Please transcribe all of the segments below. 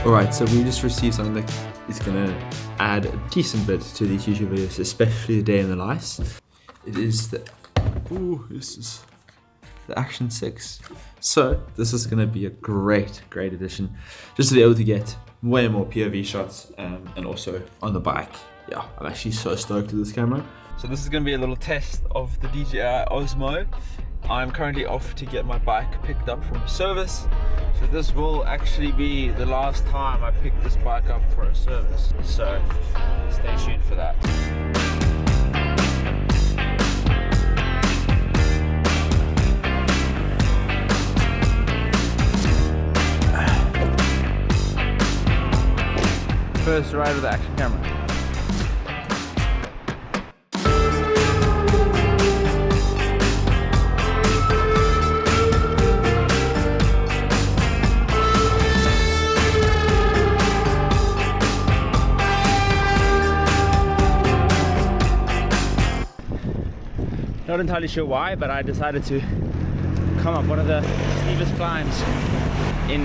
Alright, so we just received something that is going to add a decent bit to these YouTube videos, especially the day in the life. It is this is the Action 6. So this is going to be a great addition, just to be able to get way more POV shots and also on the bike. Yeah, I'm actually so stoked with this camera. So this is going to be a little test of the DJI Osmo. I'm currently off to get my bike picked up from service. So this will actually be the last time I pick this bike up for a service. So stay tuned for that. First ride with the action camera. Not entirely sure why, but I decided to come up one of the steepest climbs in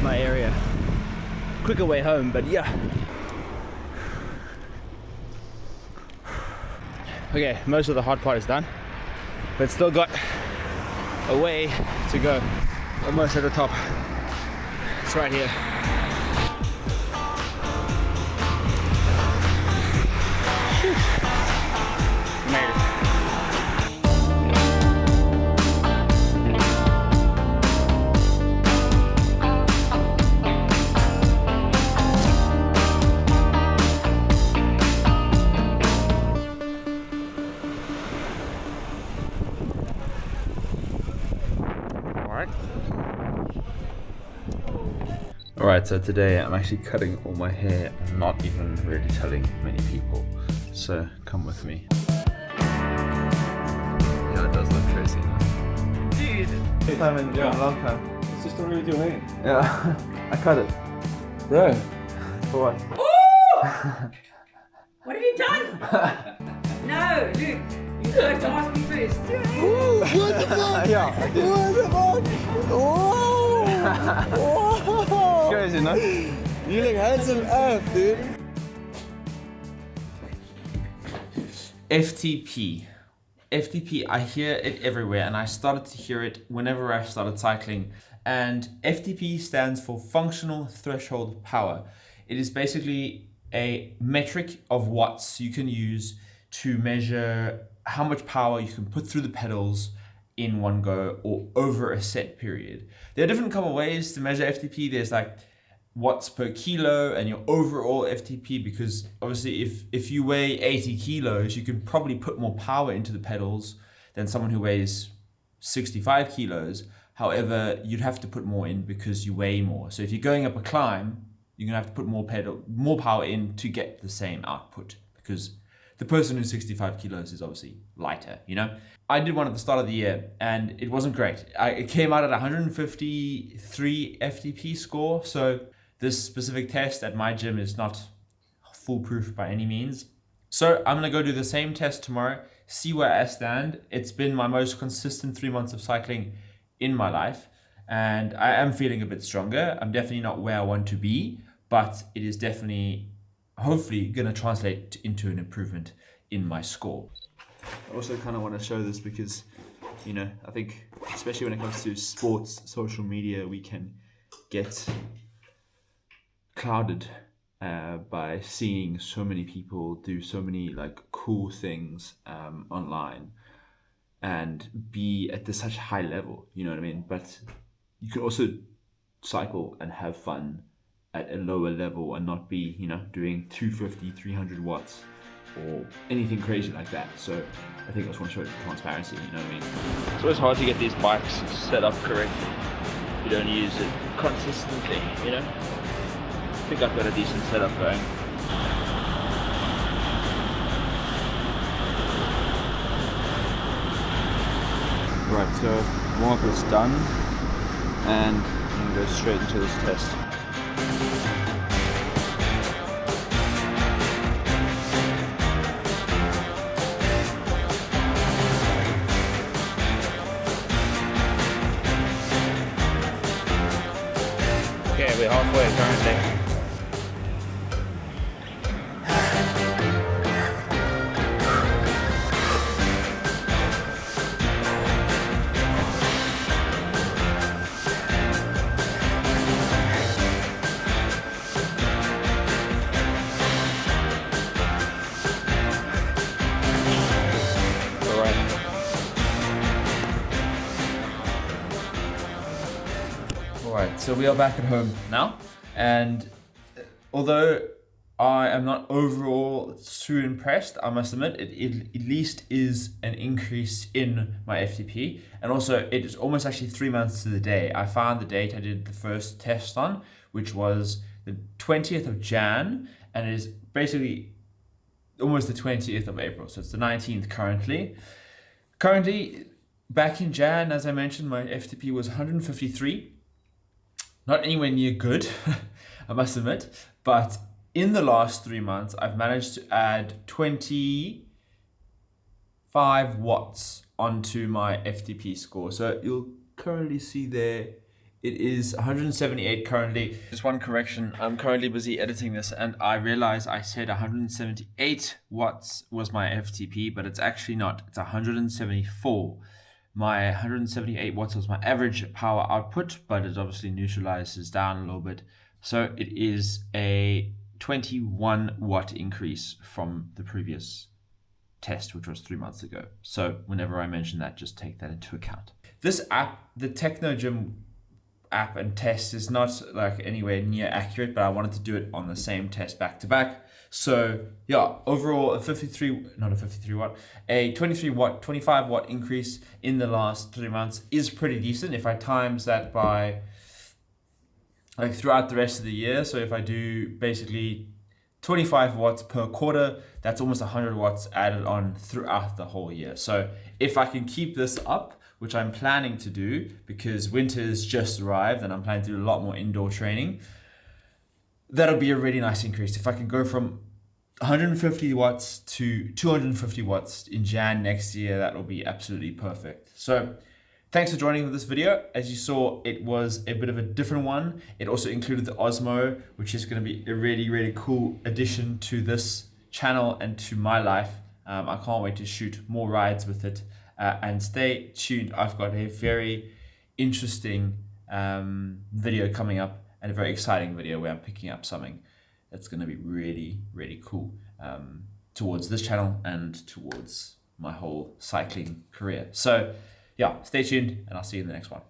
my area. Quicker way home, but yeah. Okay, most of the hard part is done, but still got a way to go. Almost at the top. It's right here. Made it. Alright, so today I'm actually cutting all my hair and not even really telling many people. So come with me. Yeah, it does look crazy. Dude! First time in a long time. It's just a really doing it. Yeah, I cut it. Bro. For what? Oh! What have you done? No, Luke. You're supposed to ask me first. Ooh, what the fuck? Yeah, I did. What the fuck? Whoa! Whoa! Crazy, no? You look handsome AF, dude. FTP. FTP, I hear it everywhere, and I started to hear it whenever I started cycling. And FTP stands for Functional Threshold Power. It is basically a metric of watts you can use to measure how much power you can put through the pedals in one go or over a set period. There are different couple ways to measure FTP. There's like watts per kilo and your overall FTP, because obviously if you weigh 80 kilos, you can probably put more power into the pedals than someone who weighs 65 kilos. However, you'd have to put more in because you weigh more. So if you're going up a climb, you're gonna have to put more power in to get the same output, because the person who's 65 kilos is obviously lighter, you know? I did one at the start of the year and it wasn't great. It came out at 153 FTP score. So this specific test at my gym is not foolproof by any means. So I'm gonna go do the same test tomorrow, see where I stand. It's been my most consistent 3 months of cycling in my life, and I am feeling a bit stronger. I'm definitely not where I want to be, but it is definitely, hopefully, gonna translate into an improvement in my score. I also kind of want to show this because, you know, I think especially when it comes to sports, social media, we can get clouded by seeing so many people do so many like cool things online and be at this such high level, you know what I mean? But you can also cycle and have fun at a lower level and not be, you know, doing 250, 300 watts or anything crazy like that. So I think I just want to show it for transparency, you know what I mean? It's always hard to get these bikes set up correctly if you don't use it consistently, you know? I think I've got a decent setup going. Right, so warm-up is done and I'm going to go straight into this test. we're halfway currently. Alright, so we are back at home now, and although I am not overall too impressed, I must admit, it at least is an increase in my FTP, and also it is almost actually 3 months to the day. I found the date I did the first test on, which was the 20th of Jan, and it is basically almost the 20th of April, so it's the 19th currently. Currently, back in Jan, as I mentioned, my FTP was 153. Not anywhere near good, I must admit, but in the last 3 months, I've managed to add 25 watts onto my FTP score. So you'll currently see there, it is 178 currently. Just one correction, I'm currently busy editing this and I realized I said 178 watts was my FTP, but it's actually not, it's 174. My 178 watts was my average power output, but it obviously neutralizes down a little bit. So it is a 21 watt increase from the previous test, which was 3 months ago. So whenever I mention that, just take that into account. This app, the Techno Gym app and test, is not like anywhere near accurate, but I wanted to do it on the same test back to back. So yeah, overall a 25 watt, 25 watt increase in the last 3 months is pretty decent. If I times that by like throughout the rest of the year, so if I do basically 25 watts per quarter, that's almost 100 watts added on throughout the whole year. So if I can keep this up, which I'm planning to do because winter's just arrived and I'm planning to do a lot more indoor training, that'll be a really nice increase. If I can go from 150 watts to 250 watts in Jan next year, that will be absolutely perfect. So thanks for joining with this video. As you saw, it was a bit of a different one. It also included the Osmo, which is going to be a really, really cool addition to this channel and to my life. I can't wait to shoot more rides with it. And stay tuned. I've got a very interesting video coming up, and a very exciting video where I'm picking up something that's going to be really, really cool towards this channel and towards my whole cycling career. So yeah, stay tuned and I'll see you in the next one.